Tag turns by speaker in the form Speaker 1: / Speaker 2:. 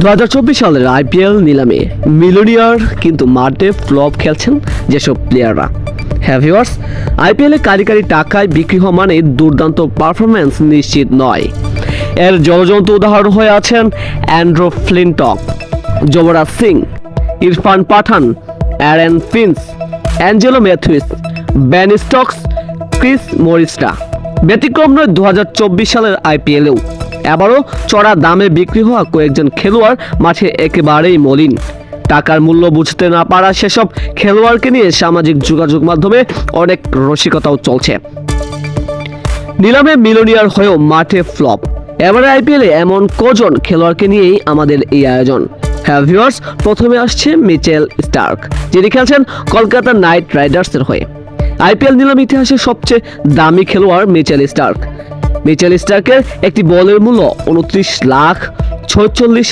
Speaker 1: 2024 সালের আইপিএল নিলামে মিলিয়নিয়ার কিন্তু মাঠে ফ্লপ খেলছেন যেসব প্লেয়াররা। হ্যাঁ ভিউয়ার্স, আইপিএলে কারি কারি টাকায় বিক্রি হওয়া মানে দুর্দান্ত পারফরম্যান্স নিশ্চিত নয়। এর জলজন্ত উদাহরণ হয়ে আছেন Andrew Flintoff, Yuvraj Singh, Irfan Pathan, Aaron Finch, Angelo Mathews, Ben Stokes, Chris মরিসরা। ব্যতিক্রম নয় 2024 সালের আইপিএলেও এবারও চড়া দামে বিক্রি হওয়া কয়েকজন খেলোয়াড় মাঠে একেবারেই মলিন। টাকার মূল্য বুঝতে না পারা সেসব খেলোয়াড়কে নিয়ে সামাজিক যোগাযোগ মাধ্যমে অনেক রসিকতাও চলছে। নিলামে মিলিয়নিয়ার হয়েও মাঠে ফ্লপ। এবারে আইপিএলে এমন কজন খেলোয়াড়কে নিয়েই আমাদের এই আয়োজন। হ্যাঁ ভিউয়ার্স, প্রথমে আসছে মিচেল স্টার্ক, যিনি খেলছেন কলকাতা নাইট রাইডার্সের হয়ে। আইপিএল নিলাম ইতিহাসের সবচেয়ে দামি খেলোয়াড় মিচেল স্টার্ক। মিচেল স্টার্কের একটি বলের মূল্য 29,46,000